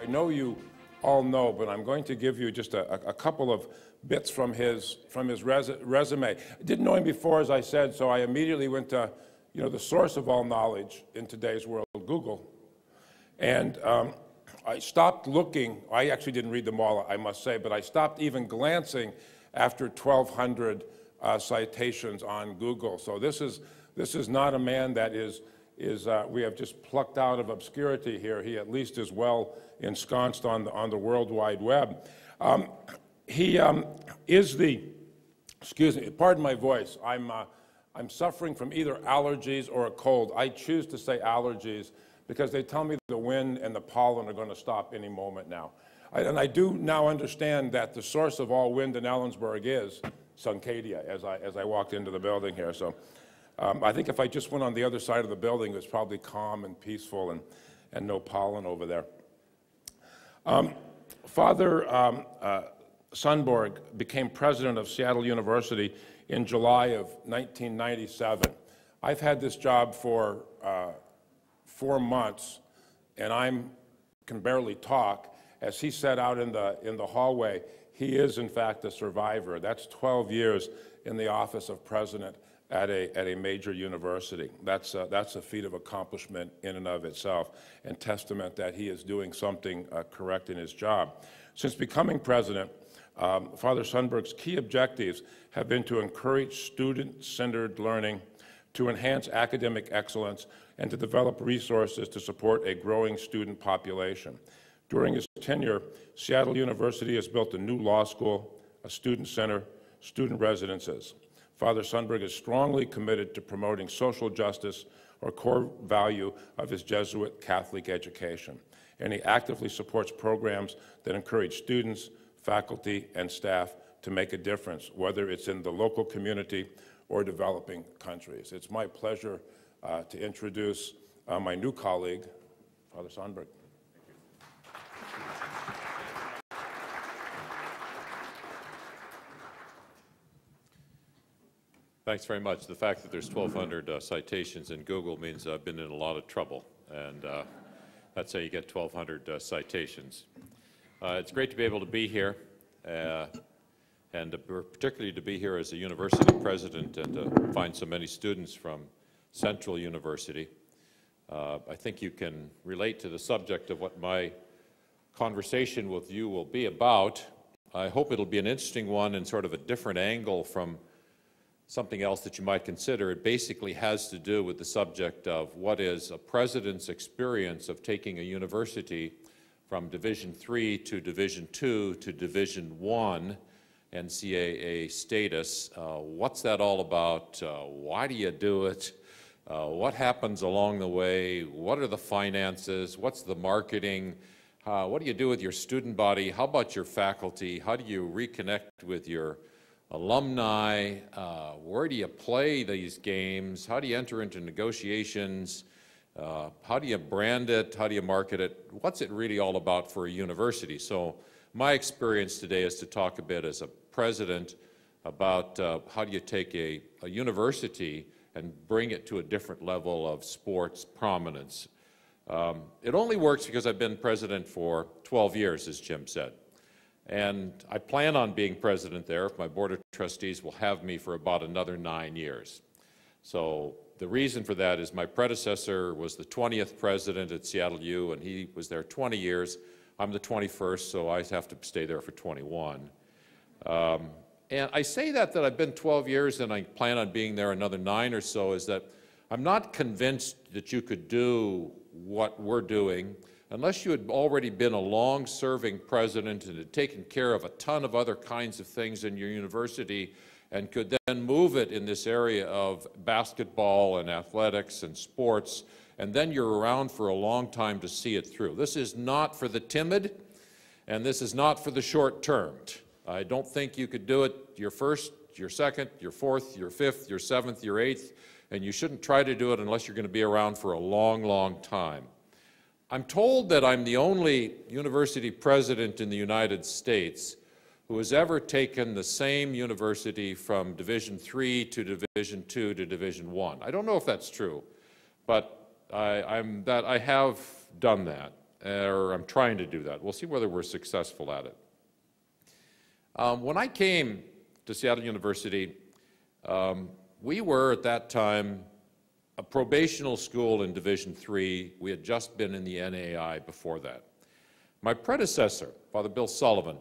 I know you all know, but I'm going to give you just a couple of bits from his resume. I didn't know him before, as I said, so I immediately went to, the source of all knowledge in today's world, Google. And I stopped looking. I actually didn't read them all, I must say, but I stopped even glancing after 1,200 citations on Google. So this is not a man that we have just plucked out of obscurity here. He at least is well ensconced on the World Wide Web. He is excuse me, pardon my voice. I'm suffering from either allergies or a cold. I choose to say allergies because they tell me the wind and the pollen are going to stop any moment now. And I do now understand that the source of all wind in Ellensburg is Suncadia as I walked into the building here. So I think if I just went on the other side of the building, it was probably calm and peaceful and no pollen over there. Father Sundborg became president of Seattle University in July of 1997. I've had this job for 4 months, and I can barely talk. As he said out in the hallway, he is in fact a survivor. That's 12 years in the office of president at a major university. That's a feat of accomplishment in and of itself, and testament that he is doing something correct in his job. Since becoming president, Father Sundberg's key objectives have been to encourage student-centered learning, to enhance academic excellence, and to develop resources to support a growing student population. During his tenure, Seattle University has built a new law school, a student center, student residences. Father Sundberg is strongly committed to promoting social justice, a core value of his Jesuit Catholic education, and he actively supports programs that encourage students, faculty, and staff to make a difference, whether it's in the local community or developing countries. It's my pleasure to introduce my new colleague, Father Sundberg. Thanks very much. The fact that there's 1,200 citations in Google means I've been in a lot of trouble, and that's how you get 1,200 citations. It's great to be able to be here, and particularly to be here as a university president and to find so many students from Central University. I think you can relate to the subject of what my conversation with you will be about. I hope it'll be an interesting one and sort of a different angle from something else that you might consider. It basically has to do with the subject of what is a president's experience of taking a university from Division III to Division II to Division I NCAA status. What's that all about? Why do you do it? What happens along the way? What are the finances? What's the marketing? What do you do with your student body? How about your faculty? How do you reconnect with your alumni? Where do you play these games? How do you enter into negotiations? How do you brand it? How do you market it? What's it really all about for a university? So my experience today is to talk a bit as a president about how do you take a university and bring it to a different level of sports prominence. It only works because I've been president for 12 years, as Jim said. And I plan on being president there if my board of trustees will have me for about another 9 years. So the reason for that is my predecessor was the 20th president at Seattle U, and he was there 20 years. I'm the 21st, so I have to stay there for 21. And I say that I've been 12 years and I plan on being there another 9 or so, is that I'm not convinced that you could do what we're doing unless you had already been a long-serving president and had taken care of a ton of other kinds of things in your university and could then move it in this area of basketball and athletics and sports, and then you're around for a long time to see it through. This is not for the timid, and this is not for the short-termed. I don't think you could do it your first, your second, your fourth, your fifth, your seventh, your eighth, and you shouldn't try to do it unless you're going to be around for a long, long time. I'm told that I'm the only university president in the United States who has ever taken the same university from Division III to Division II to Division I. I don't know if that's true, but I have done that. or I'm trying to do that. We'll see whether we're successful at it. When I came to Seattle University, we were at that time a probational school in Division III. We had just been in the NAI before that. My predecessor, Father Bill Sullivan,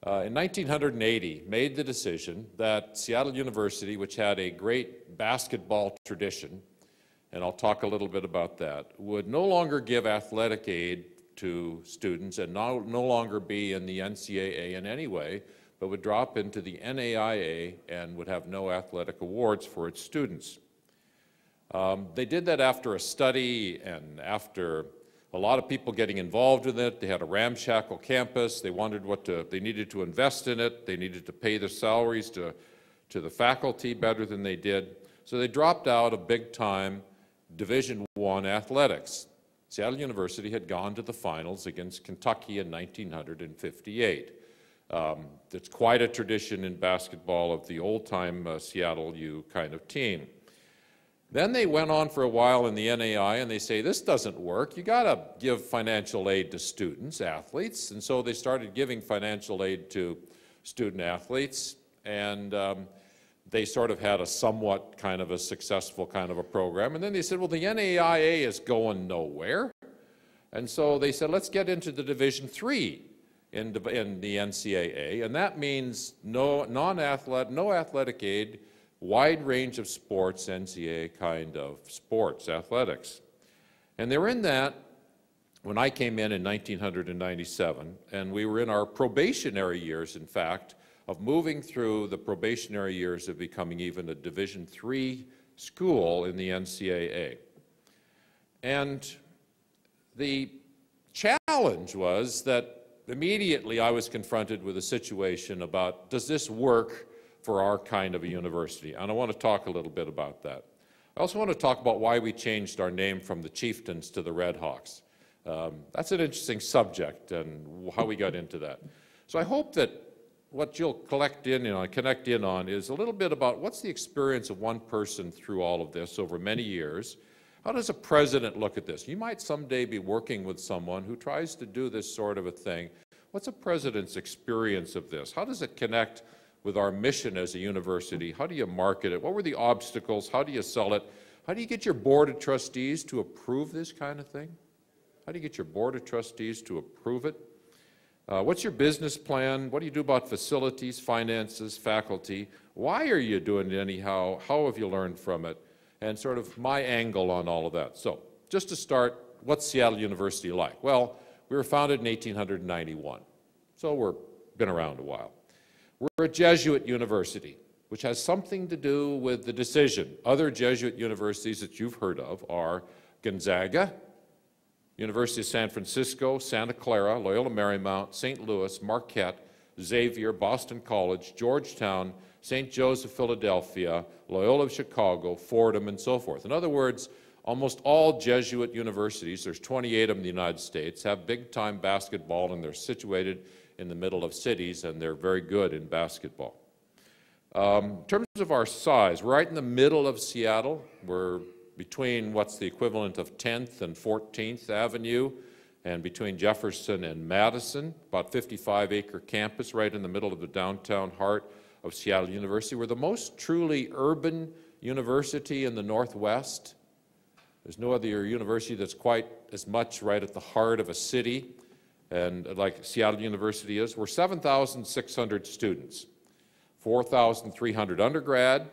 in 1980 made the decision that Seattle University, which had a great basketball tradition, and I'll talk a little bit about that, would no longer give athletic aid to students and no longer be in the NCAA in any way, but would drop into the NAIA and would have no athletic awards for its students. They did that after a study and after a lot of people getting involved with it. They had a ramshackle campus. They wondered they needed to invest in it. They needed to pay their salaries to the faculty better than they did. So they dropped out of big-time Division I athletics. Seattle University had gone to the finals against Kentucky in 1958. It's quite a tradition in basketball of the old-time Seattle U kind of team. Then they went on for a while in the NAI and they say, this doesn't work. You got to give financial aid to students, athletes. And so they started giving financial aid to student athletes. And they sort of had a somewhat kind of a successful kind of a program. And then they said, well, the NAIA is going nowhere. And so they said, let's get into the Division III in the NCAA. And that means no athletic aid, wide range of sports, NCAA kind of sports, athletics. And they were in that when I came in 1997, and we were in our probationary years, in fact, of moving through the probationary years of becoming even a Division III school in the NCAA. And the challenge was that immediately I was confronted with a situation about, does this work for our kind of a university? And I want to talk a little bit about that. I also want to talk about why we changed our name from the Chieftains to the Red Hawks. That's an interesting subject and how we got into that. So I hope that what you'll connect in on is a little bit about what's the experience of one person through all of this over many years. How does a president look at this? You might someday be working with someone who tries to do this sort of a thing. What's a president's experience of this? How does it connect with our mission as a university? How do you market it? What were the obstacles? How do you sell it? How do you get your board of trustees to approve this kind of thing? How do you get your board of trustees to approve it? What's your business plan? What do you do about facilities, finances, faculty? Why are you doing it anyhow? How have you learned from it? And sort of my angle on all of that. So just to start, what's Seattle University like? Well, we were founded in 1891, so we've been around a while. We're a Jesuit university, which has something to do with the decision. Other Jesuit universities that you've heard of are Gonzaga, University of San Francisco, Santa Clara, Loyola Marymount, St. Louis, Marquette, Xavier, Boston College, Georgetown, St. Joseph, Philadelphia, Loyola of Chicago, Fordham, and so forth. In other words, almost all Jesuit universities, there's 28 of them in the United States, have big-time basketball, and they're situated in the middle of cities, and they're very good in basketball. In terms of our size, we're right in the middle of Seattle. We're between what's the equivalent of 10th and 14th Avenue, and between Jefferson and Madison, about 55-acre campus right in the middle of the downtown heart of Seattle University. We're the most truly urban university in the Northwest. There's no other university that's quite as much right at the heart of a city, and like Seattle University is. We're 7,600 students, 4,300 undergrad,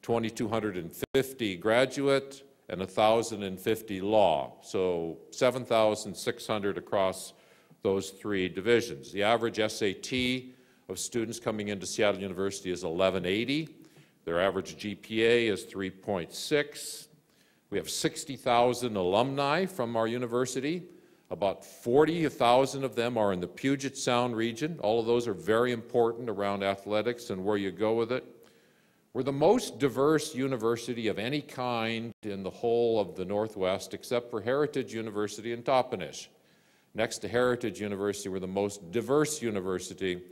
2,250 graduate, and 1,050 law. So 7,600 across those three divisions. The average SAT of students coming into Seattle University is 1180. Their average GPA is 3.6. We have 60,000 alumni from our university. About 40,000 of them are in the Puget Sound region. All of those are very important around athletics and where you go with it. We're the most diverse university of any kind in the whole of the Northwest, except for Heritage University in Toppenish. Next to Heritage University, we're the most diverse university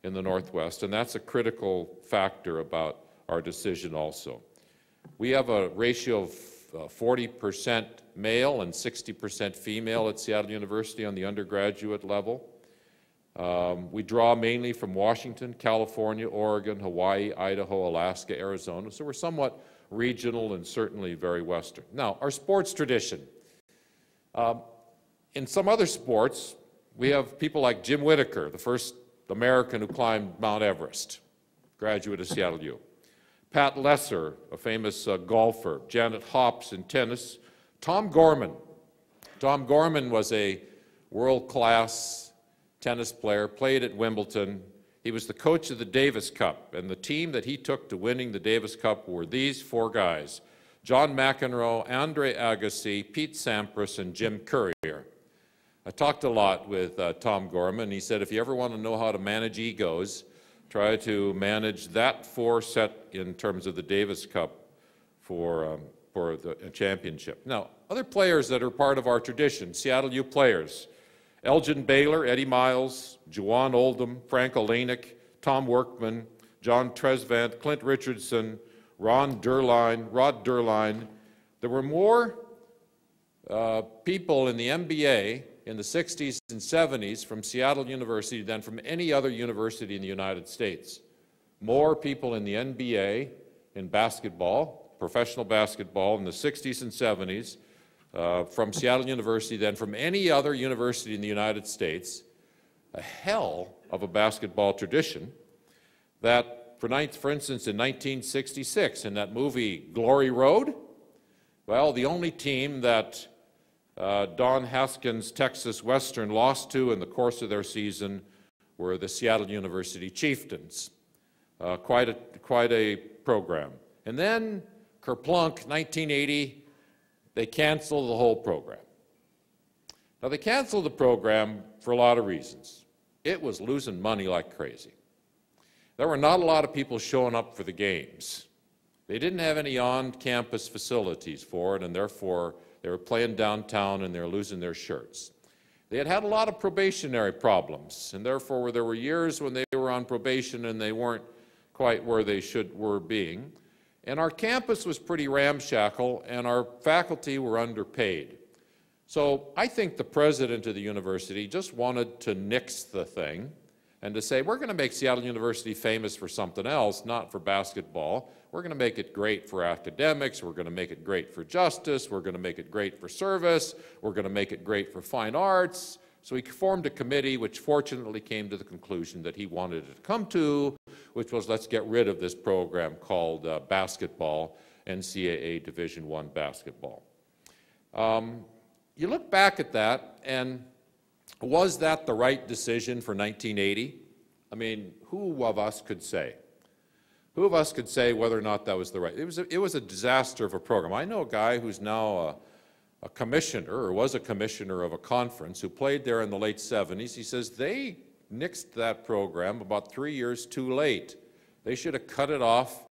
in the Northwest, and that's a critical factor about our decision also. We have a ratio of 40% male and 60% female at Seattle University on the undergraduate level. We draw mainly from Washington, California, Oregon, Hawaii, Idaho, Alaska, Arizona, so we're somewhat regional and certainly very Western. Now, our sports tradition. In some other sports, we have people like Jim Whittaker, the first American who climbed Mount Everest, graduate of Seattle U. Pat Lesser, a famous golfer. Janet Hops in tennis. Tom Gorman. Tom Gorman was a world-class tennis player, played at Wimbledon. He was the coach of the Davis Cup, and the team that he took to winning the Davis Cup were these four guys: John McEnroe, Andre Agassi, Pete Sampras, and Jim Courier. I talked a lot with Tom Gorman. He said, if you ever want to know how to manage egos, try to manage that four set in terms of the Davis Cup for the championship. Now, other players that are part of our tradition, Seattle U players: Elgin Baylor, Eddie Miles, Juwan Oldham, Frank Olenek, Tom Workman, John Tresvant, Clint Richardson, Rod Derline. There were more people in the NBA in the 60s and 70s from Seattle University than from any other university in the United States. More people in the NBA in basketball, professional basketball, in the 60s and 70s from Seattle University than from any other university in the United States. A hell of a basketball tradition that, for instance, in 1966, in that movie Glory Road, well, the only team that Don Haskins' Texas Western lost to in the course of their season were the Seattle University Chieftains. Quite a program. And then, kerplunk, 1980, they canceled the whole program. Now, they canceled the program for a lot of reasons. It was losing money like crazy. There were not a lot of people showing up for the games. They didn't have any on-campus facilities for it, and therefore they were playing downtown and they were losing their shirts. They had had a lot of probationary problems, and therefore there were years when they were on probation and they weren't quite where they were being. And our campus was pretty ramshackle, and our faculty were underpaid. So I think the president of the university just wanted to nix the thing and to say, we're going to make Seattle University famous for something else, not for basketball. We're going to make it great for academics. We're going to make it great for justice. We're going to make it great for service. We're going to make it great for fine arts. So he formed a committee which fortunately came to the conclusion that he wanted it to come to, which was, let's get rid of this program called basketball, NCAA Division I basketball. You look back at that, and was that the right decision for 1980? I mean, who of us could say? Who of us could say whether or not that was the right? It was a disaster of a program. I know a guy who's now a commissioner, or was a commissioner of a conference, who played there in the late 70s. He says they nixed that program about 3 years too late. They should have cut it off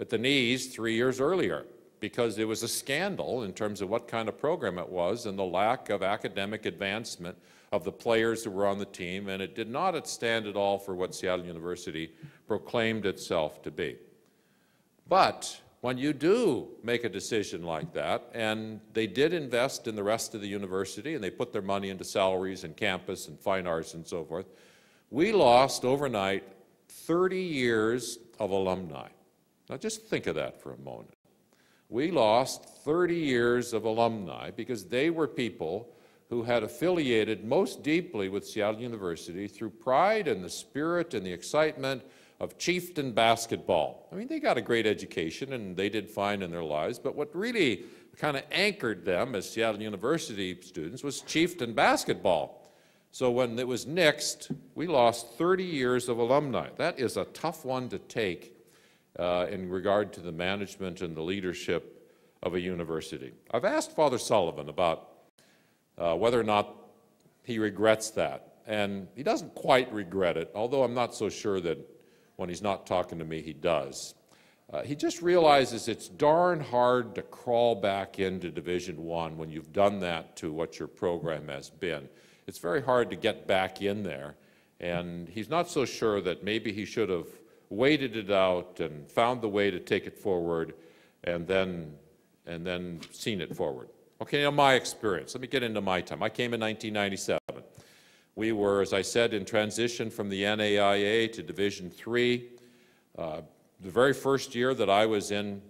at the knees 3 years earlier, because it was a scandal in terms of what kind of program it was and the lack of academic advancement of the players who were on the team, and it did not stand at all for what Seattle University proclaimed itself to be. But when you do make a decision like that, and they did invest in the rest of the university, and they put their money into salaries and campus and fine arts and so forth, we lost overnight 30 years of alumni. Now just think of that for a moment. We lost 30 years of alumni because they were people who had affiliated most deeply with Seattle University through pride and the spirit and the excitement of Chieftain basketball. I mean, they got a great education and they did fine in their lives, but what really kind of anchored them as Seattle University students was Chieftain basketball. So when it was nixed, we lost 30 years of alumni. That is a tough one to take in regard to the management and the leadership of a university. I've asked Father Sullivan about whether or not he regrets that, and he doesn't quite regret it, although I'm not so sure that when he's not talking to me he does. He just realizes it's darn hard to crawl back into Division I when you've done that to what your program has been. It's very hard to get back in there, and he's not so sure that maybe he should have waited it out and found the way to take it forward and then and then seen it forward. Okay, now my experience. Let me get into my time. I came in 1997. We were, as I said, in transition from the NAIA to Division III. The very first year that I was in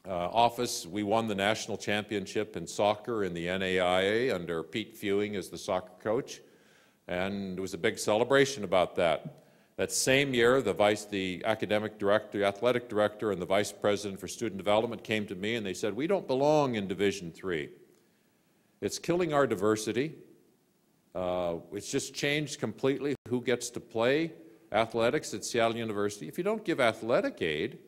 office, we won the national championship in soccer in the NAIA under Pete Fewing as the soccer coach, and it was a big celebration about that. That same year, the academic director, the athletic director, and the vice president for student development came to me and they said, "We don't belong in Division III. It's killing our diversity. It's just changed completely who gets to play athletics at Seattle University. If you don't give athletic aid,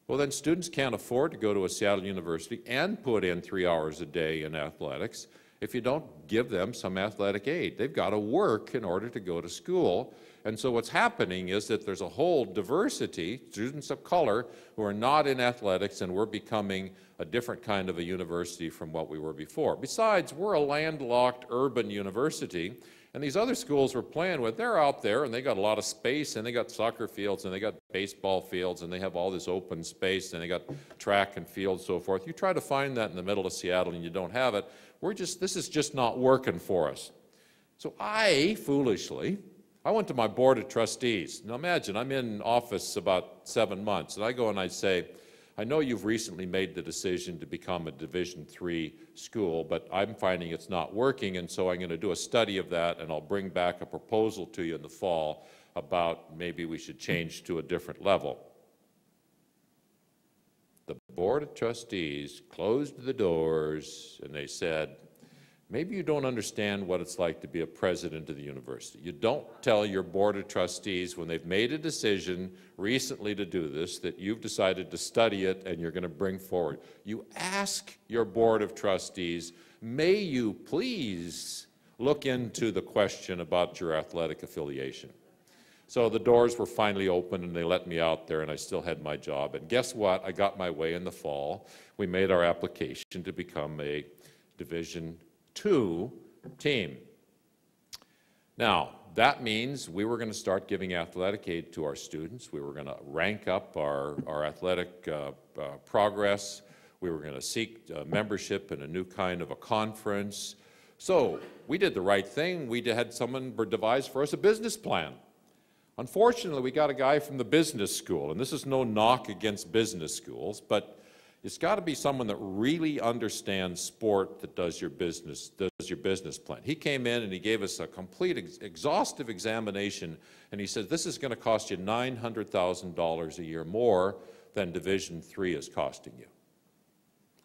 well, then students can't afford to go to a Seattle University and put in 3 hours a day in athletics if you don't give them some athletic aid. They've got to work in order to go to school." And so what's happening is that there's a whole diversity, students of color, who are not in athletics, and we're becoming a different kind of a university from what we were before. Besides, we're a landlocked urban university, and these other schools we're playing with, they're out there, and they got a lot of space, and they got soccer fields, and they got baseball fields, and they have all this open space, and they got track and field, so forth. You try to find that in the middle of Seattle, and you don't have it. This is just not working for us. So I, foolishly, I went to my board of trustees. Now imagine, I'm in office about 7 months, and I go and I say, "I know you've recently made the decision to become a Division III school, but I'm finding it's not working, and so I'm going to do a study of that, and I'll bring back a proposal to you in the fall about maybe we should change to a different level." The board of trustees closed the doors, and they said, "Maybe you don't understand what it's like to be a president of the university. You don't tell your board of trustees when they've made a decision recently to do this that you've decided to study it and you're going to bring forward. You ask your board of trustees, may you please look into the question about your athletic affiliation." So the doors were finally open, and they let me out there, and I still had my job. And guess what? I got my way in the fall. We made our application to become a Division II team. Now, that means we were going to start giving athletic aid to our students. We were going to rank up our athletic progress. We were going to seek membership in a new kind of a conference. So we did the right thing. We had someone devise for us a business plan. Unfortunately, we got a guy from the business school, and this is no knock against business schools, but it's got to be someone that really understands sport that does your business plan. He came in and he gave us a complete, exhaustive examination, and he said, "This is going to cost you $900,000 a year more than Division III is costing you."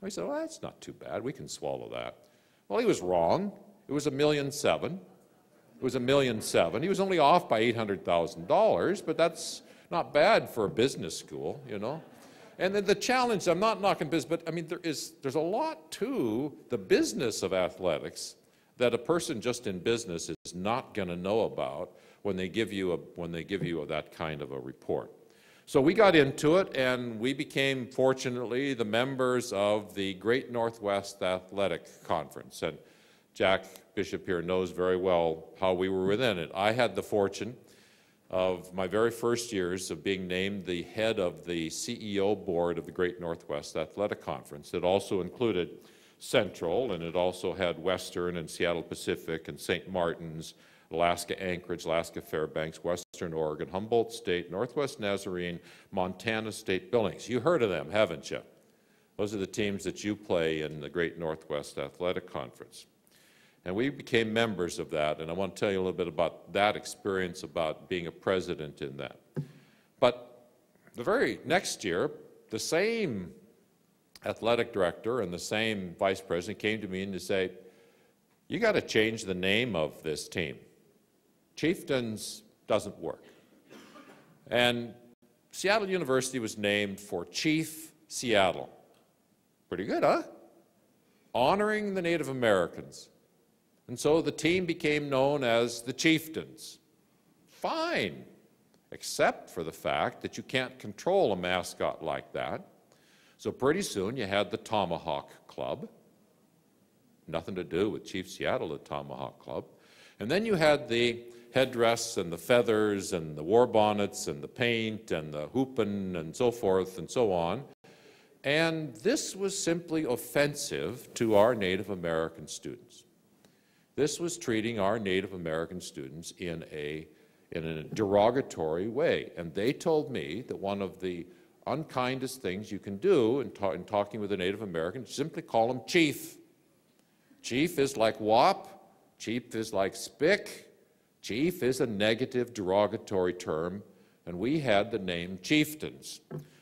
I said, "Well, that's not too bad. We can swallow that." Well, he was wrong. It was $1.7 million. It was $1.7 million. He was only off by $800,000, but that's not bad for a business school, you know. And then the challenge, I'm not knocking business, but I mean, there's a lot to the business of athletics that a person just in business is not going to know about when they give you that kind of a report. So we got into it, and we became, fortunately, the members of the Great Northwest Athletic Conference. And Jack Bishop here knows very well how we were within it. I had the fortune of my very first years of being named the head of the CEO board of the Great Northwest Athletic Conference. It also included Central, and it also had Western and Seattle Pacific and St. Martin's, Alaska Anchorage, Alaska Fairbanks, Western Oregon, Humboldt State, Northwest Nazarene, Montana State Billings. You heard of them, haven't you? Those are the teams that you play in the Great Northwest Athletic Conference. And we became members of that, and I want to tell you a little bit about that experience about being a president in that. But the very next year, the same athletic director and the same vice president came to me and to say, "You got to change the name of this team. Chieftains doesn't work." And Seattle University was named for Chief Seattle. Pretty good, huh? Honoring the Native Americans. And so the team became known as the Chieftains. Fine, except for the fact that you can't control a mascot like that. So pretty soon you had the Tomahawk Club. Nothing to do with Chief Seattle, the Tomahawk Club. And then you had the headdress and the feathers and the war bonnets and the paint and the hoopin' and so forth and so on. And this was simply offensive to our Native American students. This was treating our Native American students in a derogatory way. And they told me that one of the unkindest things you can do in talking with a Native American is simply call him Chief. Chief is like WAP. Chief is like SPIC. Chief is a negative, derogatory term, and we had the name chieftains.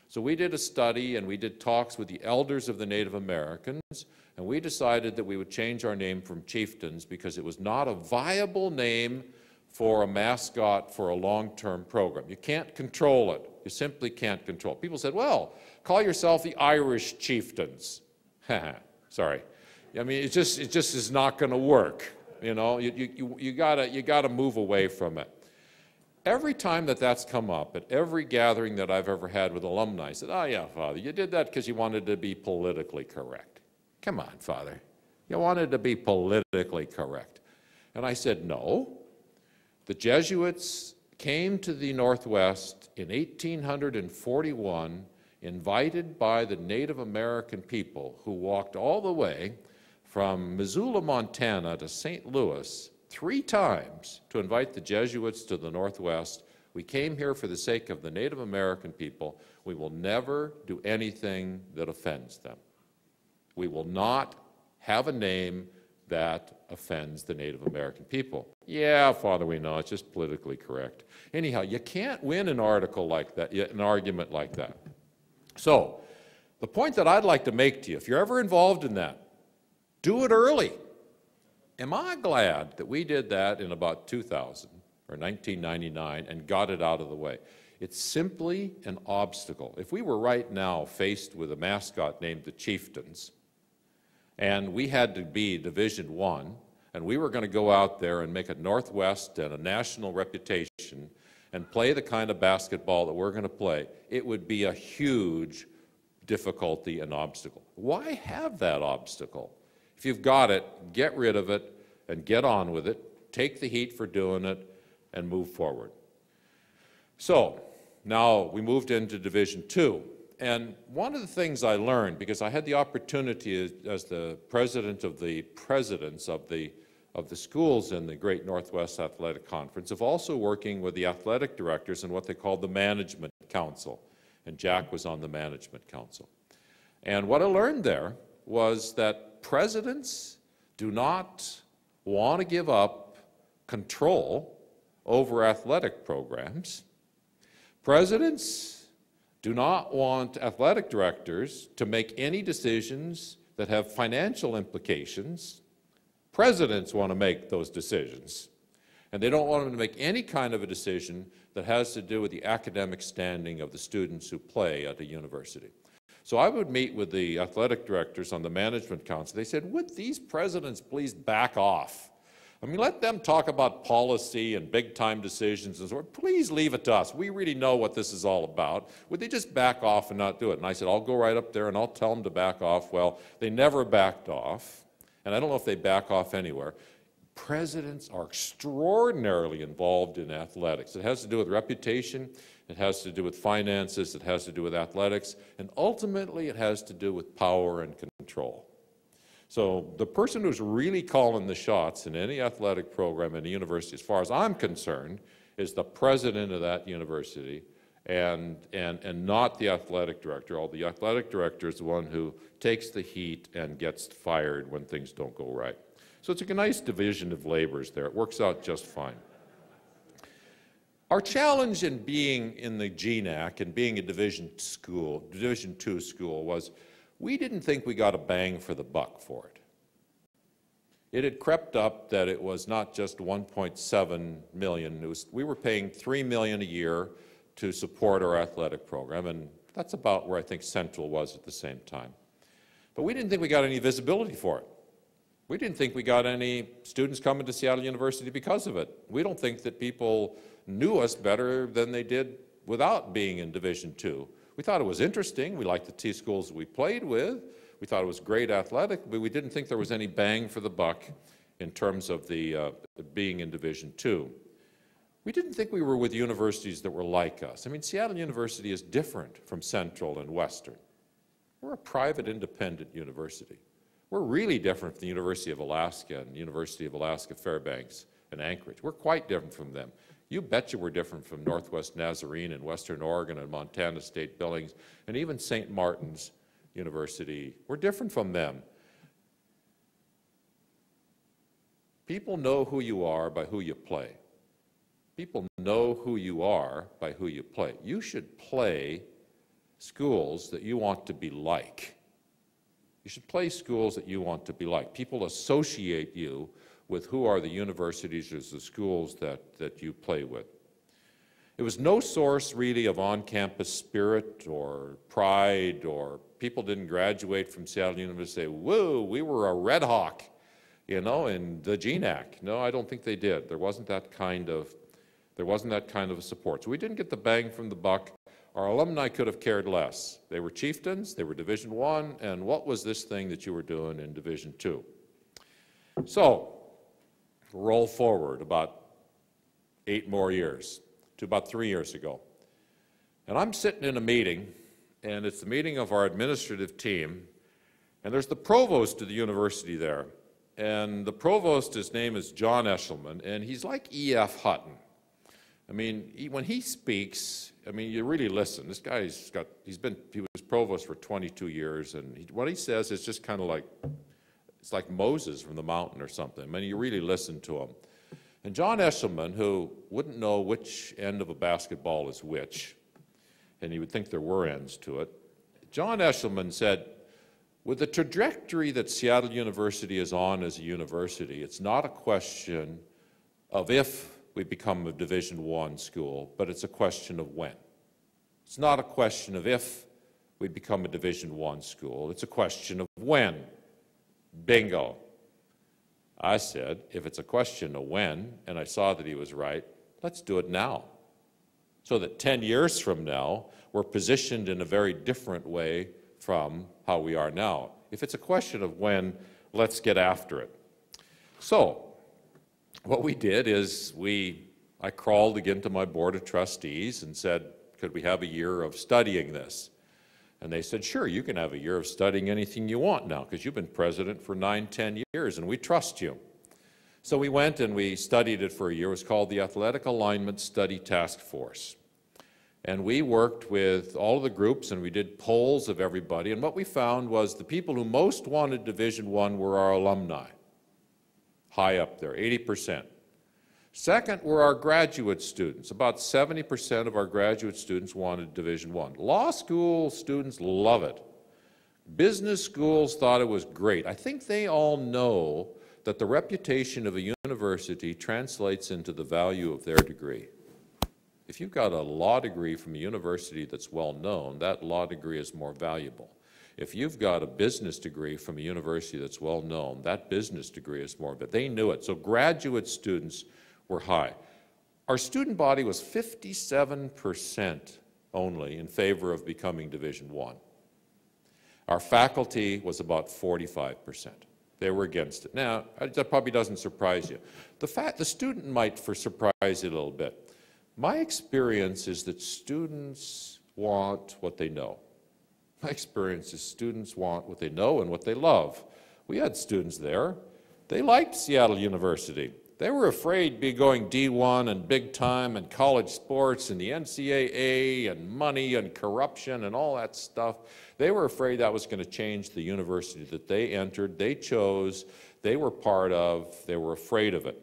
So we did a study and we did talks with the elders of the Native Americans, and we decided that we would change our name from chieftains because it was not a viable name for a mascot for a long-term program. You can't control it. You simply can't control it. People said, well, call yourself the Irish Chieftains. Sorry. I mean, it just is not going to work. You know, you gotta move away from it. Every time that that's come up, at every gathering that I've ever had with alumni, I said, oh yeah, Father, you did that because you wanted to be politically correct. Come on, Father. You wanted to be politically correct. And I said, no. The Jesuits came to the Northwest in 1841, invited by the Native American people who walked all the way from Missoula, Montana to St. Louis 3 times to invite the Jesuits to the Northwest. We came here for the sake of the Native American people. We will never do anything that offends them. We will not have a name that offends the Native American people. Yeah, Father, we know, it's just politically correct. Anyhow, you can't win an article like that, an argument like that. So, the point that I'd like to make to you, if you're ever involved in that, do it early. Am I glad that we did that in about 2000 or 1999 and got it out of the way? It's simply an obstacle. If we were right now faced with a mascot named the Chieftains, and we had to be Division I, and we were going to go out there and make a Northwest and a national reputation and play the kind of basketball that we're going to play, it would be a huge difficulty and obstacle. Why have that obstacle? If you've got it, get rid of it and get on with it. Take the heat for doing it and move forward. So now we moved into Division II. And one of the things I learned, because I had the opportunity as the president of the presidents of the schools in the Great Northwest Athletic Conference, of also working with the athletic directors in what they called the Management Council. And Jack was on the Management Council. And what I learned there was that presidents do not want to give up control over athletic programs. Presidents do not want athletic directors to make any decisions that have financial implications. Presidents want to make those decisions. And they don't want them to make any kind of a decision that has to do with the academic standing of the students who play at a university. So I would meet with the athletic directors on the Management Council. They said, would these presidents please back off? I mean, let them talk about policy and big-time decisions and so on. Please leave it to us. We really know what this is all about. Would they just back off and not do it? And I said, I'll go right up there and I'll tell them to back off. Well, they never backed off, and I don't know if they back off anywhere. Presidents are extraordinarily involved in athletics. It has to do with reputation, it has to do with finances, it has to do with athletics, and ultimately it has to do with power and control. So the person who's really calling the shots in any athletic program in a university, as far as I'm concerned, is the president of that university and not the athletic director. The athletic director is the one who takes the heat and gets fired when things don't go right. So it's a nice division of labors there. It works out just fine. Our challenge in being in the GNAC and being a Division II school was we didn't think we got a bang for the buck for it. It had crept up that it was not just $1.7 million. We were paying $3 million a year to support our athletic program, and that's about where I think Central was at the same time. But we didn't think we got any visibility for it. We didn't think we got any students coming to Seattle University because of it. We don't think that people knew us better than they did without being in Division II. We thought it was interesting. We liked the T schools we played with. We thought it was great athletic, but we didn't think there was any bang for the buck in terms of the being in Division II. We didn't think we were with universities that were like us. I mean, Seattle University is different from Central and Western. We're a private, independent university. We're really different from the University of Alaska and University of Alaska Fairbanks and Anchorage. We're quite different from them. You betcha we're different from Northwest Nazarene and Western Oregon and Montana State Billings and even St. Martin's University. We're different from them. People know who you are by who you play. People know who you are by who you play. You should play schools that you want to be like. You should play schools that you want to be like. People associate you with who are the universities or the schools that you play with. It was no source really of on-campus spirit or pride, or people didn't graduate from Seattle University and say, whoa, we were a Red Hawk, you know, in the GNAC. No, I don't think they did. There wasn't that kind of a support. So we didn't get the bang from the buck. Our alumni could have cared less. They were chieftains, they were Division I, and what was this thing that you were doing in Division II? So, roll forward about 8 more years to about 3 years ago. And I'm sitting in a meeting, and it's the meeting of our administrative team, and there's the provost of the university there. And the provost, his name is John Eshelman, and he's like E.F. Hutton. I mean, when he speaks, I mean, you really listen. This guy he was provost for 22 years, and what he says is just kind of like, it's like Moses from the mountain or something. I mean, you really listen to him. And John Eshelman, who wouldn't know which end of a basketball is which, and he would think there were ends to it, John Eshelman said, with the trajectory that Seattle University is on as a university, it's not a question of if we become a Division I school, but it's a question of when. It's not a question of if we become a Division I school, it's a question of when. Bingo. I said, if it's a question of when, and I saw that he was right, let's do it now. So that 10 years from now, we're positioned in a very different way from how we are now. If it's a question of when, let's get after it. So, what we did is I crawled again to my board of trustees and said, could we have a year of studying this? And they said, sure, you can have a year of studying anything you want now, because you've been president for 9, 10 years, and we trust you. So we went and we studied it for a year. It was called the Athletic Alignment Study Task Force. And we worked with all of the groups, and we did polls of everybody, and what we found was the people who most wanted Division I were our alumni. High up there, 80%. Second were our graduate students. About 70% of our graduate students wanted Division I. Law school students love it. Business schools thought it was great. I think they all know that the reputation of a university translates into the value of their degree. If you've got a law degree from a university that's well known, that law degree is more valuable. If you've got a business degree from a university that's well known, that business degree is more, but they knew it. So graduate students were high. Our student body was 57% only in favor of becoming Division I. Our faculty was about 45%. They were against it. Now, that probably doesn't surprise you. The student might surprise you a little bit. My experience is that students want what they know. My experience is students want what they know and what they love. We had students there. They liked Seattle University. They were afraid to be going D1 and big time and college sports and the NCAA and money and corruption and all that stuff. They were afraid that was going to change the university that they entered, they chose, they were part of, they were afraid of it.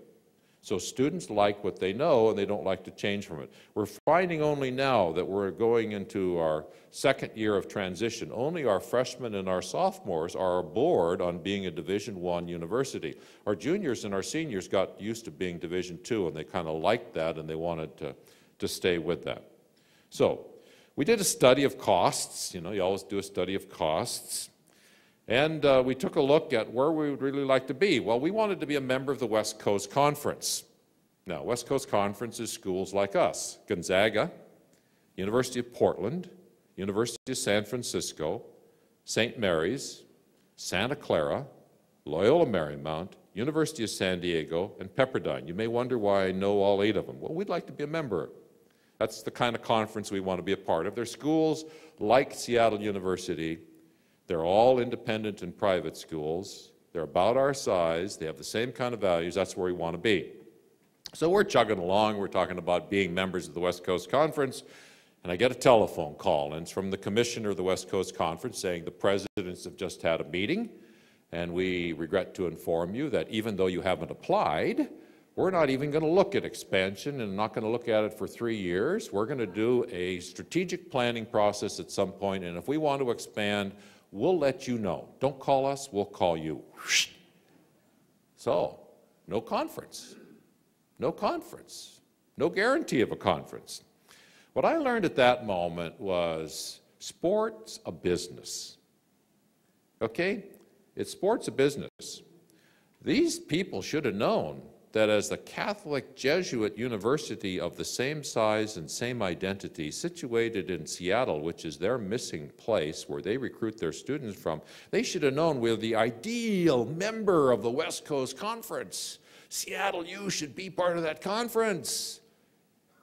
So students like what they know and they don't like to change from it. We're finding only now that we're going into our second year of transition. Only our freshmen and our sophomores are aboard on being a Division I university. Our juniors and our seniors got used to being Division II, and they kind of liked that and they wanted to stay with that. So we did a study of costs. You know, you always do a study of costs. And we took a look at where we would really like to be. Well, we wanted to be a member of the West Coast Conference. Now, West Coast Conference is schools like us: Gonzaga, University of Portland, University of San Francisco, St. Mary's, Santa Clara, Loyola Marymount, University of San Diego, and Pepperdine. You may wonder why I know all 8 of them. Well, we'd like to be a member. That's the kind of conference we want to be a part of. They're schools like Seattle University, They're all independent and private schools. They're about our size. They have the same kind of values. That's where we want to be. So we're chugging along. We're talking about being members of the West Coast Conference. And I get a telephone call, and it's from the commissioner of the West Coast Conference saying the presidents have just had a meeting, and we regret to inform you that even though you haven't applied, we're not even going to look at expansion and not going to look at it for 3 years. We're going to do a strategic planning process at some point, and if we want to expand, we'll let you know. Don't call us, we'll call you. So, no conference. No conference. No guarantee of a conference. What I learned at that moment was sport's a business. Okay? It's sport's a business. These people should have known that as the Catholic Jesuit university of the same size and same identity, situated in Seattle, which is their missing place where they recruit their students from, they should have known we're the ideal member of the West Coast Conference. Seattle U should be part of that conference.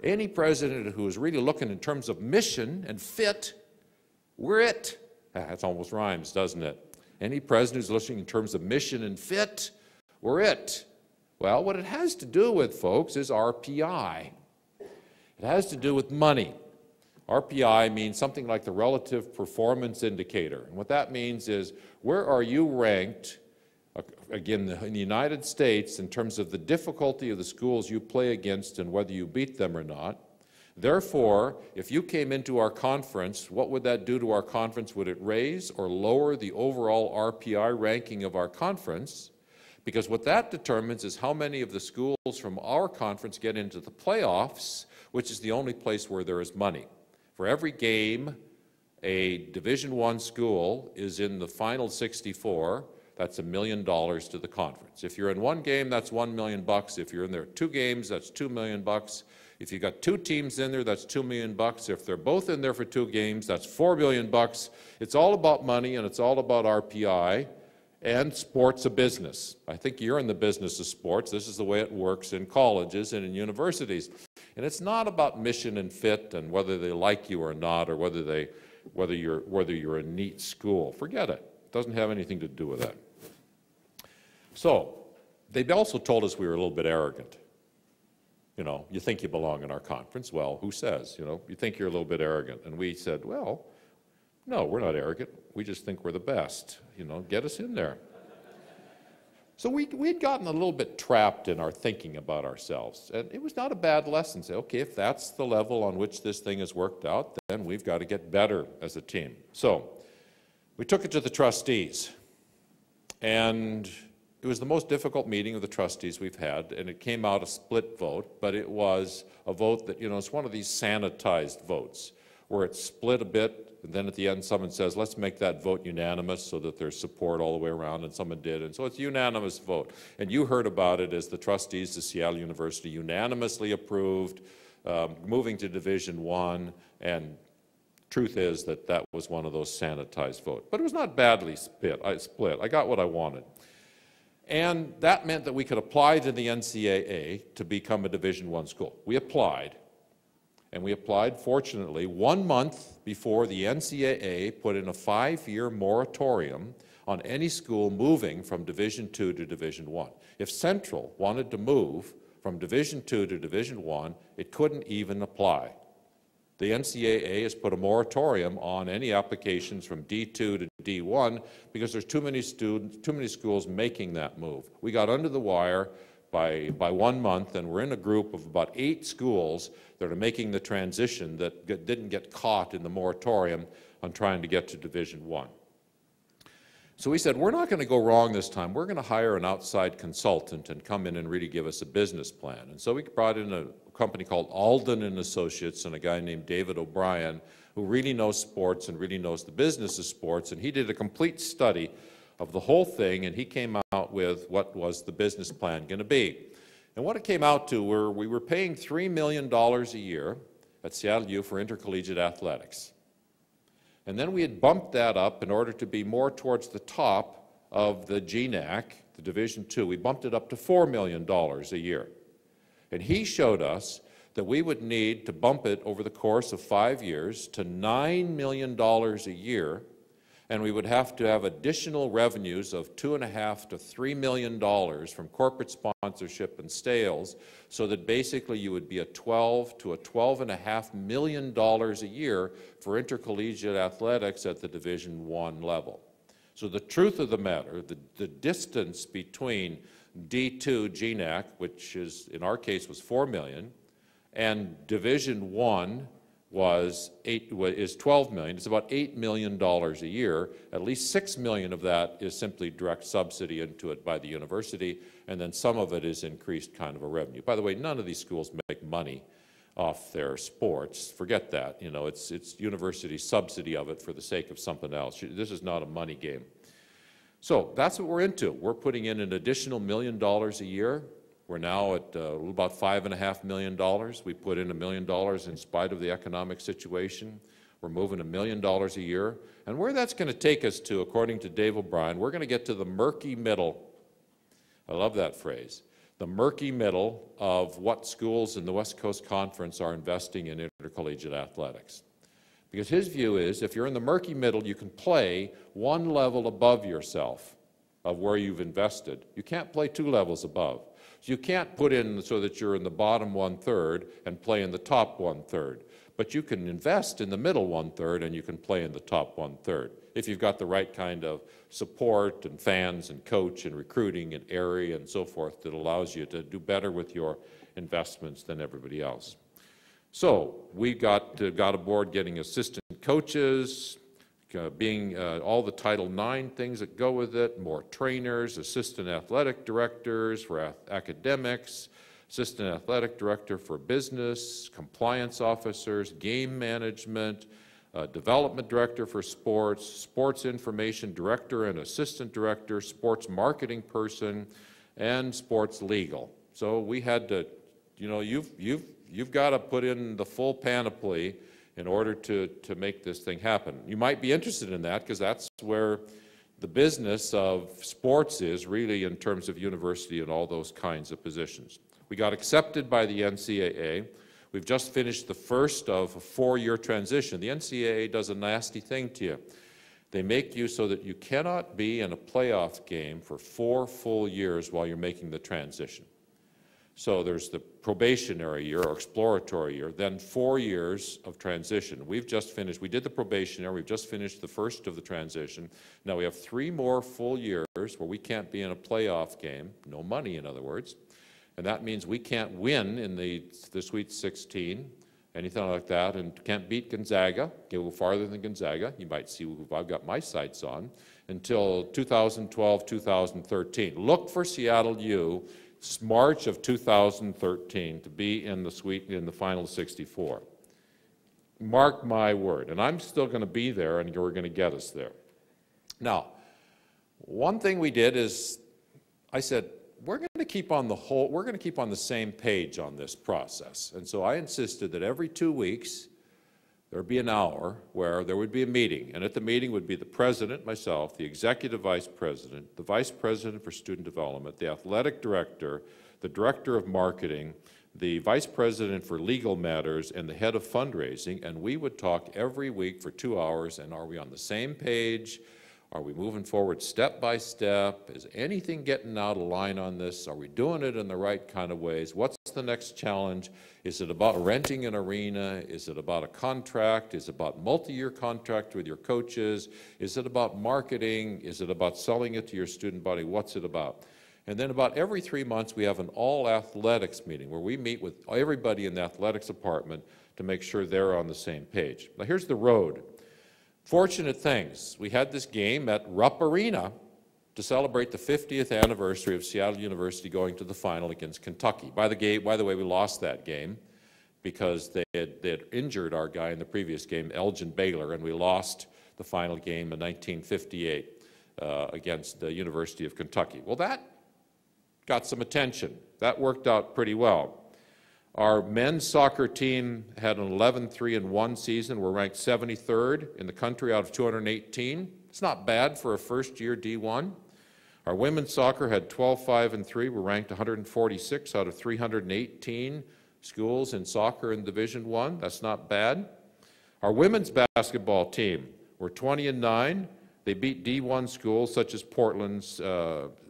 Any president who is really looking in terms of mission and fit, we're it. That almost rhymes, doesn't it? Any president who's looking in terms of mission and fit, we're it. Well, what it has to do with, folks, is RPI. It has to do with money. RPI means something like the Relative Performance Indicator. And what that means is, where are you ranked, again, in the United States, in terms of the difficulty of the schools you play against and whether you beat them or not? Therefore, if you came into our conference, what would that do to our conference? Would it raise or lower the overall RPI ranking of our conference? Because what that determines is how many of the schools from our conference get into the playoffs, which is the only place where there is money. For every game a Division I school is in the final 64, that's $1 million to the conference. If you're in one game, that's $1 million. If you're in there 2 games, that's $2 million. If you've got 2 teams in there, that's $2 million. If they're both in there for 2 games, that's $4 million. It's all about money, and it's all about RPI. And sport's a business. I think you're in the business of sports. This is the way it works in colleges and in universities. And it's not about mission and fit and whether they like you or not, or whether you're a neat school. Forget it. It doesn't have anything to do with that. So they also told us we were a little bit arrogant. You know, you think you belong in our conference. Well, who says? You know, you think you're a little bit arrogant. And we said, well, no, we're not arrogant. We just think we're the best. You know, get us in there. So we'd gotten a little bit trapped in our thinking about ourselves. And it was not a bad lesson. Say, okay, if that's the level on which this thing has worked out, then we've got to get better as a team. So we took it to the trustees. And it was the most difficult meeting of the trustees we've had, and it came out a split vote, but it was a vote that, you know, it's one of these sanitized votes, where it's split a bit, and then at the end someone says, let's make that vote unanimous so that there's support all the way around, and someone did, and so it's a unanimous vote. And you heard about it as the trustees of Seattle University unanimously approved moving to Division I, and truth is that that was one of those sanitized votes. But it was not badly split. I got what I wanted. And that meant that we could apply to the NCAA to become a Division I school. We applied. And we applied, fortunately, 1 month before the NCAA put in a 5-year moratorium on any school moving from Division II to Division I. If Central wanted to move from Division II to Division I, it couldn't even apply. The NCAA has put a moratorium on any applications from D2 to D1 because there's too many schools making that move. We got under the wire by 1 month, and we're in a group of about 8 schools that are making the transition that didn't get caught in the moratorium on trying to get to Division I. So we said, we're not going to go wrong this time. We're going to hire an outside consultant and come in and really give us a business plan. And so we brought in a company called Alden and Associates and a guy named David O'Brien, who really knows sports and really knows the business of sports, and he did a complete study of the whole thing, and he came out with what was the business plan going to be. And what it came out to were we were paying $3 million a year at Seattle U for intercollegiate athletics. And then we had bumped that up in order to be more towards the top of the GNAC, the Division II. We bumped it up to $4 million a year. And he showed us that we would need to bump it over the course of 5 years to $9 million a year. and we would have to have additional revenues of $2.5 to $3 million from corporate sponsorship and sales, so that basically you would be at $12 to $12.5 million a year for intercollegiate athletics at the Division I level. So the truth of the matter, the distance between D2 GNAC, which is in our case was $4 million, and Division I is $12 million. It's about $8 million a year. At least $6 million of that is simply direct subsidy into it by the university, and then some of it is increased kind of a revenue. By the way, none of these schools make money off their sports. Forget that. You know, it's university subsidy of it for the sake of something else. This is not a money game. So that's what we're into. We're putting in an additional $1 million a year. We're now at about $5.5 million. We put in $1 million in spite of the economic situation. We're moving $1 million a year. And where that's going to take us to, according to Dave O'Brien, we're going to get to the murky middle. I love that phrase. The murky middle of what schools in the West Coast Conference are investing in intercollegiate athletics. Because his view is, if you're in the murky middle, you can play one level above yourself of where you've invested. You can't play two levels above. So you can't put in so that you're in the bottom 1/3 and play in the top 1/3. But you can invest in the middle 1/3 and you can play in the top 1/3 if you've got the right kind of support and fans and coach and recruiting and area and so forth that allows you to do better with your investments than everybody else. So we got aboard getting assistant coaches, all the Title IX things that go with it, more trainers, assistant athletic directors for academics, assistant athletic director for business, compliance officers, game management, development director for sports, sports information director and assistant director, sports marketing person, and sports legal. So we had to, you know, you've got to put in the full panoply in order to make this thing happen. You might be interested in that because that's where the business of sports is really in terms of university and all those kinds of positions. We got accepted by the NCAA. We've just finished the first of a 4-year transition. The NCAA does a nasty thing to you. They make you so that you cannot be in a playoff game for 4 full years while you're making the transition. So there's the probationary year or exploratory year, then 4 years of transition. We've just finished, we did the probationary, we've just finished the first of the transition. Now we have 3 more full years where we can't be in a playoff game, no money in other words, and that means we can't win in the Sweet 16, anything like that, and can't beat Gonzaga, go farther than Gonzaga, you might see who I've got my sights on, until 2012, 2013. Look for Seattle U March of 2013 to be in the final 64. Mark my word, and I'm still going to be there, and we're going to get us there. Now, one thing we did is, I said, we're going to keep on the same page on this process, and so I insisted that every 2 weeks there would be an hour where there would be a meeting, and at the meeting would be the president, myself, the executive vice president, the vice president for student development, the athletic director, the director of marketing, the vice president for legal matters, and the head of fundraising, and we would talk every week for 2 hours, and are we on the same page? Are we moving forward step by step? Is anything getting out of line on this? Are we doing it in the right kind of ways? What's the next challenge? Is it about renting an arena? Is it about a contract? Is it about multi-year contract with your coaches? Is it about marketing? Is it about selling it to your student body? What's it about? And then about every 3 months we have an all-athletics meeting where we meet with everybody in the athletics department to make sure they're on the same page. Now here's the road. Fortunate things. We had this game at Rupp Arena to celebrate the 50th anniversary of Seattle University going to the final against Kentucky. By the way, we lost that game because they had injured our guy in the previous game, Elgin Baylor, and we lost the final game in 1958 against the University of Kentucky. Well, that got some attention. That worked out pretty well. Our men's soccer team had an 11-3-1 season. We're ranked 73rd in the country out of 218. It's not bad for a first-year D1. Our women's soccer had 12-5-3. We're ranked 146 out of 318 schools in soccer in Division I. That's not bad. Our women's basketball team, we're 20-9. They beat D1 schools such as Portland's,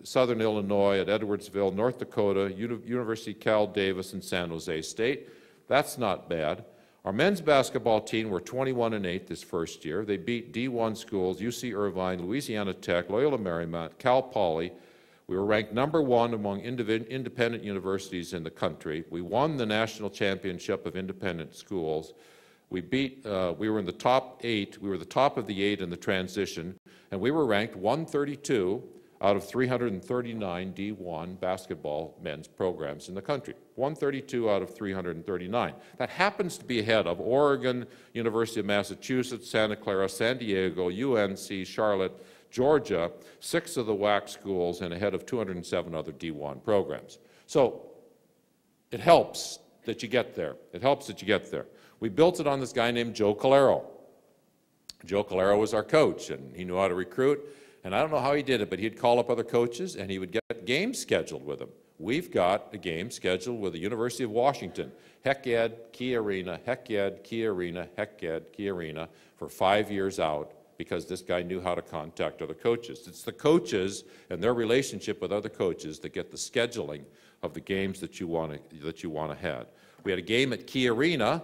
Southern Illinois, at Edwardsville, North Dakota, University Cal Davis, and San Jose State. That's not bad. Our men's basketball team were 21-8 this first year. They beat D1 schools, UC Irvine, Louisiana Tech, Loyola Marymount, Cal Poly. We were ranked #1 among independent universities in the country. We won the national championship of independent schools. We were in the top 8. We were the top of the 8 in the transition, and we were ranked 132 out of 339 D1 basketball men's programs in the country. 132 out of 339. That happens to be ahead of Oregon, University of Massachusetts, Santa Clara, San Diego, UNC, Charlotte, Georgia, 6 of the WAC schools, and ahead of 207 other D1 programs. So it helps that you get there. It helps that you get there. We built it on this guy named Joe Calero. Joe Calero was our coach, and he knew how to recruit. And I don't know how he did it, but he'd call up other coaches, and he would get games scheduled with them. We've got a game scheduled with the University of Washington, Heck Ed, Key Arena, Heck Ed, Key Arena, Heck Ed, Key Arena, for 5 years out, because this guy knew how to contact other coaches. It's the coaches and their relationship with other coaches that get the scheduling of the games that you want to have. We had a game at Key Arena,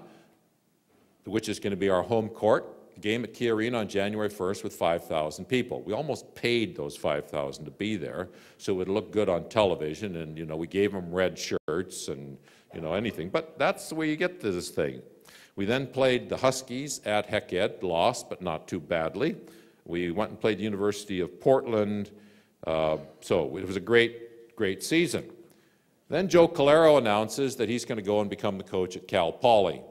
which is going to be our home court. Game at Key Arena on January 1st with 5,000 people. We almost paid those 5,000 to be there, so it would look good on television, and we gave them red shirts and anything. But that's the way you get to this thing. We then played the Huskies at Heck Ed, lost, but not too badly. We went and played the University of Portland, so it was a great season. Then Joe Calero announces that he's going to go and become the coach at Cal Poly,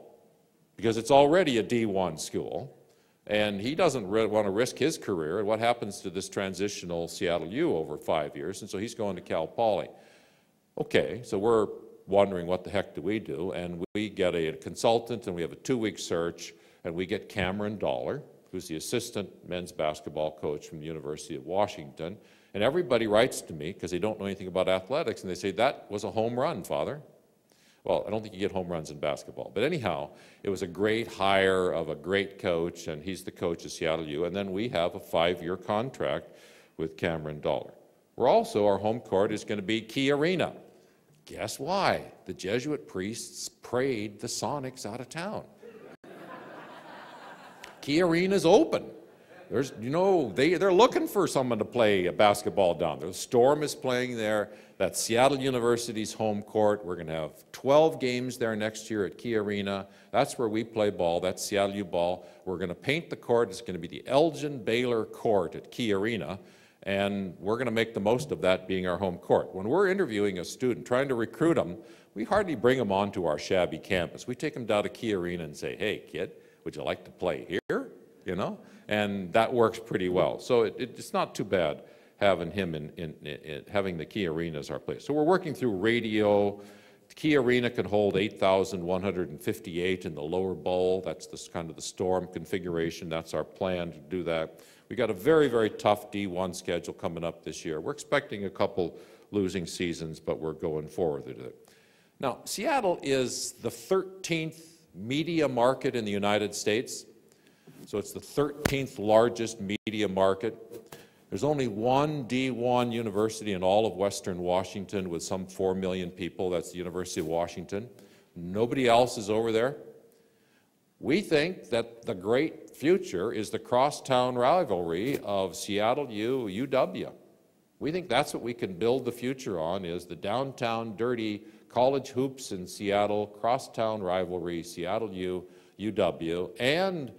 because it's already a D1 school. And he doesn't want to risk his career and what happens to this transitional Seattle U over 5 years, and so he's going to Cal Poly. Okay, so we're wondering what the heck do we do, and we get a consultant, and we have a 2-week search, and we get Cameron Dollar, who's the assistant men's basketball coach from the University of Washington, and everybody writes to me because they don't know anything about athletics, and they say, "That was a home run, Father." Well, I don't think you get home runs in basketball. But anyhow, it was a great hire of a great coach, and he's the coach of Seattle U. And then we have a 5-year contract with Cameron Dollar. Our home court is going to be Key Arena. Guess why? The Jesuit priests prayed the Sonics out of town. Key Arena's open. They're looking for someone to play basketball down there. The Storm is playing there. That's Seattle University's home court. We're going to have 12 games there next year at Key Arena. That's where we play ball. That's Seattle U ball. We're going to paint the court. It's going to be the Elgin Baylor court at Key Arena, and we're going to make the most of that being our home court. When we're interviewing a student, trying to recruit them, we hardly bring them onto our shabby campus. We take them down to Key Arena and say, "Hey, kid, would you like to play here?" And that works pretty well. So it's not too bad having him having the Key Arena as our place. So we're working through radio. The Key Arena can hold 8,158 in the lower bowl. That's kind of the Storm configuration. That's our plan to do that. We got a very, very tough D1 schedule coming up this year. We're expecting a couple losing seasons, but we're going forward with it. Now, Seattle is the 13th media market in the United States. So it's the 13th largest media market. There's only one D1 university in all of Western Washington with some 4 million people. That's the University of Washington. Nobody else is over there. We think that the great future is the crosstown rivalry of Seattle U, UW. We think that's what we can build the future on, is the downtown dirty college hoops in Seattle, crosstown rivalry, Seattle U, UW, and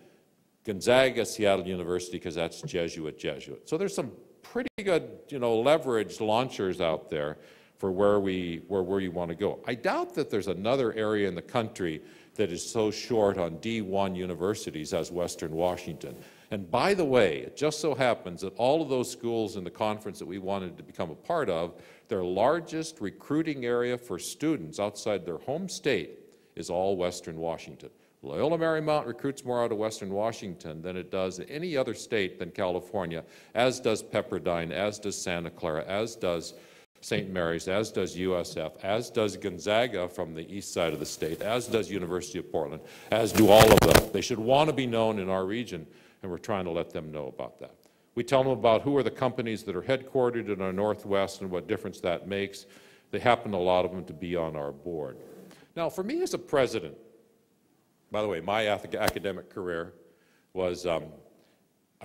Gonzaga, Seattle University, because that's Jesuit. So there's some pretty good, leveraged launchers out there for where you want to go. I doubt that there's another area in the country that is so short on D1 universities as Western Washington. And by the way, it just so happens that all of those schools in the conference that we wanted to become a part of, their largest recruiting area for students outside their home state is all Western Washington. Loyola Marymount recruits more out of Western Washington than it does any other state than California, as does Pepperdine, as does Santa Clara, as does St. Mary's, as does USF, as does Gonzaga from the east side of the state, as does University of Portland, as do all of them. They should want to be known in our region, and we're trying to let them know about that. We tell them about who are the companies that are headquartered in our Northwest and what difference that makes. They happen, a lot of them, to be on our board. Now, for me as a president, by the way, my academic career was, I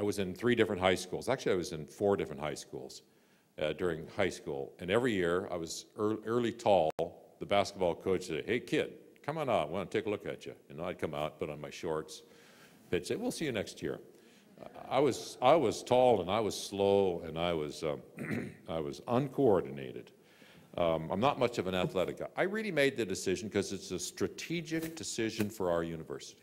was in 3 different high schools. Actually, I was in 4 different high schools during high school. And every year, I was early tall. The basketball coach said, "Hey, kid, come on out. I want to take a look at you." And I'd come out, put on my shorts. They'd say, "We'll see you next year." I was tall, and I was slow, and I was uncoordinated. I'm not much of an athletic guy. I really made the decision because it's a strategic decision for our university.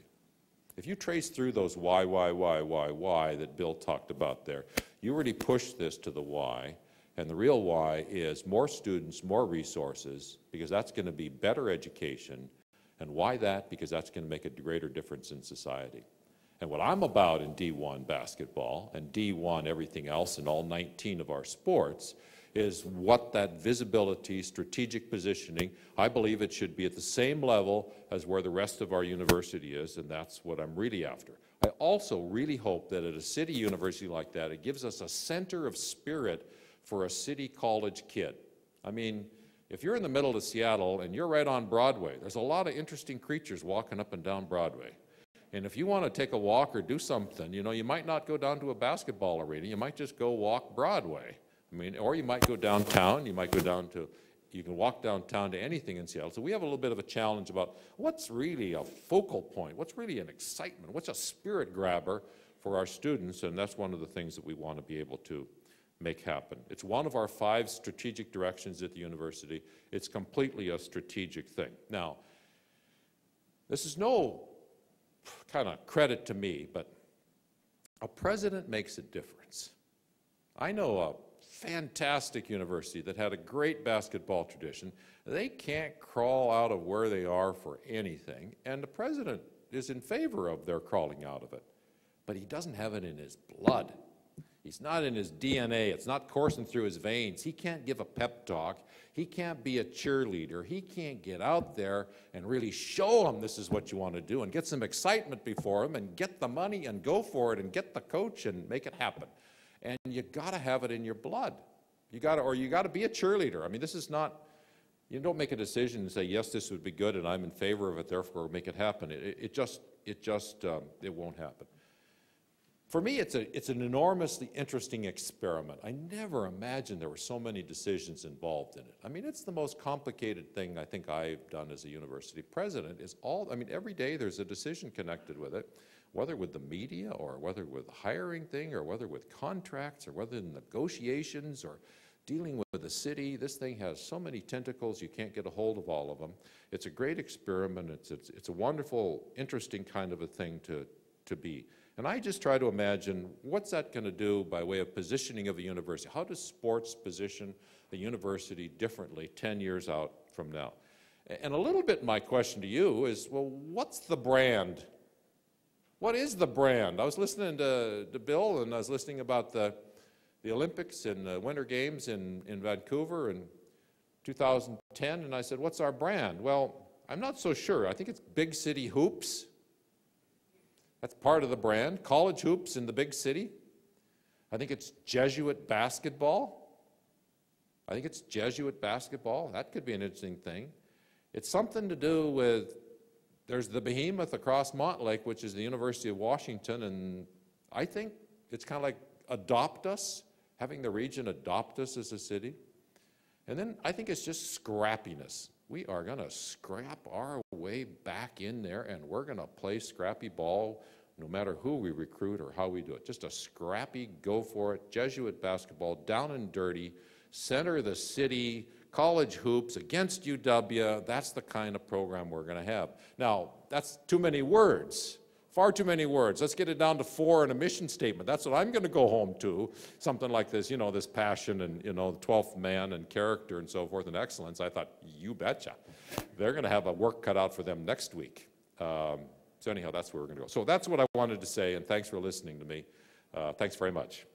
If you trace through those why that Bill talked about there, you really push this to the why, and the real why is more students, more resources, because that's going to be better education. And why that? Because that's going to make a greater difference in society. And what I'm about in D1 basketball and D1 everything else in all 19 of our sports is what that visibility, strategic positioning, I believe it should be at the same level as where the rest of our university is, and that's what I'm really after. I also really hope that at a city university like that, it gives us a center of spirit for a city college kid. I mean, if you're in the middle of Seattle and you're right on Broadway, there's a lot of interesting creatures walking up and down Broadway. And if you want to take a walk or do something, you know, you might not go down to a basketball arena, you might just go walk Broadway. I mean, or you might go downtown, you can walk downtown to anything in Seattle. So we have a little bit of a challenge about what's really a focal point, what's really an excitement, what's a spirit grabber for our students, and that's one of the things that we want to be able to make happen. It's one of our 5 strategic directions at the university. It's completely a strategic thing. Now, this is no kind of credit to me, but a president makes a difference. I know a fantastic university that had a great basketball tradition. They can't crawl out of where they are for anything, and the president is in favor of their crawling out of it. But he doesn't have it in his blood. He's not in his DNA. It's not coursing through his veins. He can't give a pep talk. He can't be a cheerleader. He can't get out there and really show them this is what you want to do and get some excitement before him and get the money and go for it and get the coach and make it happen. And you got to have it in your blood. You got to be a cheerleader. I mean, this is not, you don't make a decision and say, yes, this would be good and I'm in favor of it, therefore make it happen. It won't happen. For me, it's an enormously interesting experiment. I never imagined there were so many decisions involved in it. I mean, it's the most complicated thing I think I've done as a university president is every day there's a decision connected with it, whether with the media or whether with the hiring thing or whether with contracts or whether in negotiations or dealing with the city. This thing has so many tentacles, you can't get a hold of all of them. It's a great experiment. It's a wonderful, interesting kind of a thing to be. And I just try to imagine what's that going to do by way of positioning of a university. How does sports position a university differently 10 years out from now? And a little bit my question to you is, well, what's the brand? What is the brand? I was listening to Bill, and I was listening about the Olympics and the Winter Games in Vancouver in 2010, and I said, what's our brand? Well, I'm not so sure. I think it's Big City Hoops. That's part of the brand. College hoops in the big city. I think it's Jesuit basketball. That could be an interesting thing. It's something to do with, there's the behemoth across Montlake, which is the University of Washington, and I think it's kind of like adopt us, having the region adopt us as a city. And then I think it's just scrappiness. We are going to scrap our way back in there, and we're going to play scrappy ball no matter who we recruit or how we do it. Just a scrappy, go for it, Jesuit basketball, down and dirty, center of the city, college hoops against UW. That's the kind of program we're going to have. Now, that's too many words. Far too many words. Let's get it down to 4 in a mission statement. That's what I'm going to go home to. Something like this, you know, this passion and, you know, the 12th man and character and so forth and excellence. I thought, you betcha. They're going to have a work cut out for them next week. So anyhow, that's where we're going to go. So that's what I wanted to say, and thanks for listening to me. Thanks very much.